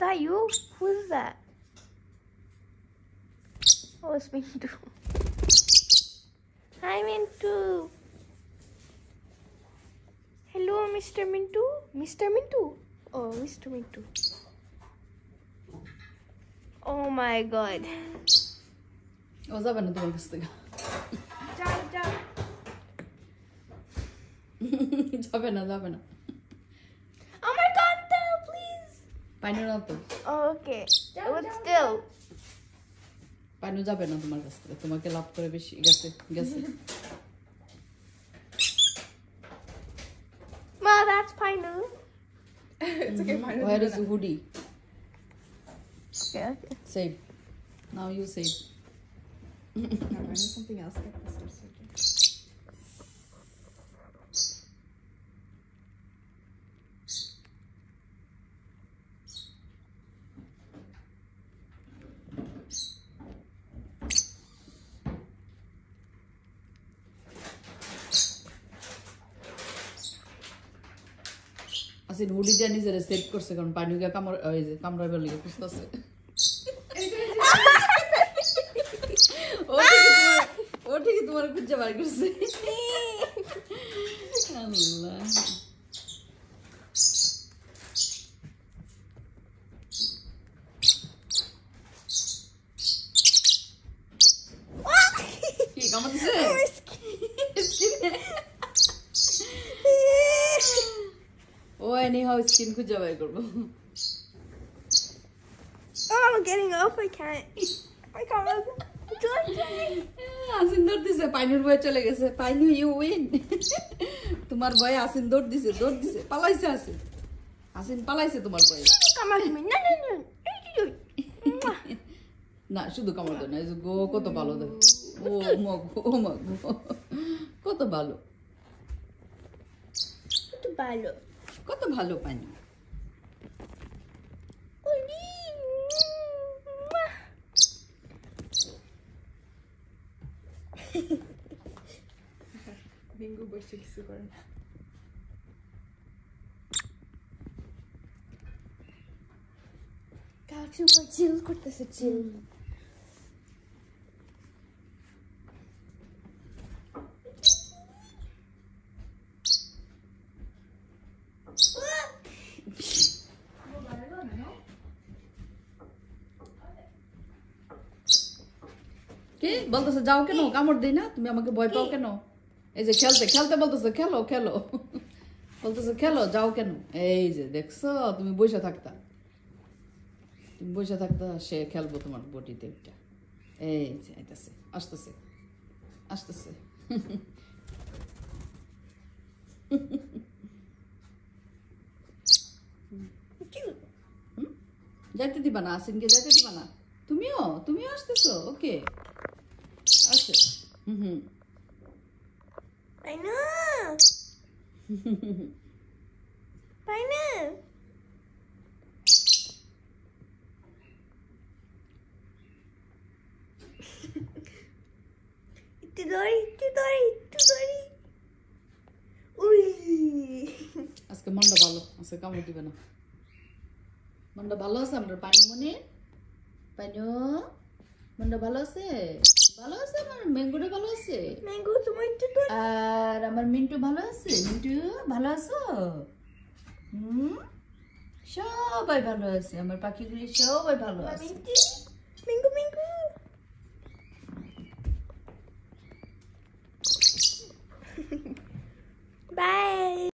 that you? Who's that? Oh, it's Mintu. Hi, Mintu. Hello, Mr. Mintu. Mr. Mintu. Oh, Mr. Mintu. Oh my God. ও যাবে না তোমার কাছ থেকে Ciao, ciao. যাবে না Oh my God, no, please. পাইনো না তো Oh, okay. But still. পাইনো যাবে না তোমার কাছ থেকে তোমাকে লাভ করে বেশি গেছে Ma, that's Pinu. It's okay, fine. Where is the hoodie? Okay, okay. Save. Now you save. No, I need something else. Like this or something. Asin hoodie দিয়ে নিজেরা সেভ করছে কারণ পানি গিয়ে কামড়াইবার লিগে খুঁজতেছে ও ঠিকই তোমার খুঁজে বার করছে আল্লাহ কি কামড়াচ্ছে ও anyhow skin খুঁজে বার করবো Oh, I'm getting up. I can't. I can't. আসিন দৌড় দিছে পানির বয়ে চলে গেছে পানি ইউ উইন তোমার বয়ে আসিন দৌড় দিছে পালাইছে আসিন পালাইছে তোমার বয়ে Come on, me. No, no, no. না শুধু কামড় দেয় না এই যে গো কত ভালো দেয় ও মগ কত ভালো কত ভালো পানি Bingo বসে কিছু করে God, super chill করতেছে chill. কি বলতেছে যাও কেন কামড় দেই না তুমি আমাকে ভয় পাও কেন এই যে খেলতে বলতেছে খেলো বলতেছে খেলো যাও কেন এই যে দেখছো তুমি বসে থাকতা সে খেলবো তোমার বডিতে একটা এই যে আইতাছে আসতেছে যাইতে দিবা না আসিনকে যাইতে দিবা না তুমিও আসতেছো ওকে আসে I know. Tudori. Uy. আজকে মনটা ভালো আজকে কামড় দিবে না মনটা ভালো আছে আমার পানি মনটা ভালো আছে আমার ম্যাঙ্গোটা ভালো আছে Mango, তোমার tudori. আর আমার মিন্টু ভালো আছে ভালো আছো সবাই ভালো আছে আমার পাখিগুলি সবাই ভালো আছে Mango. Bye.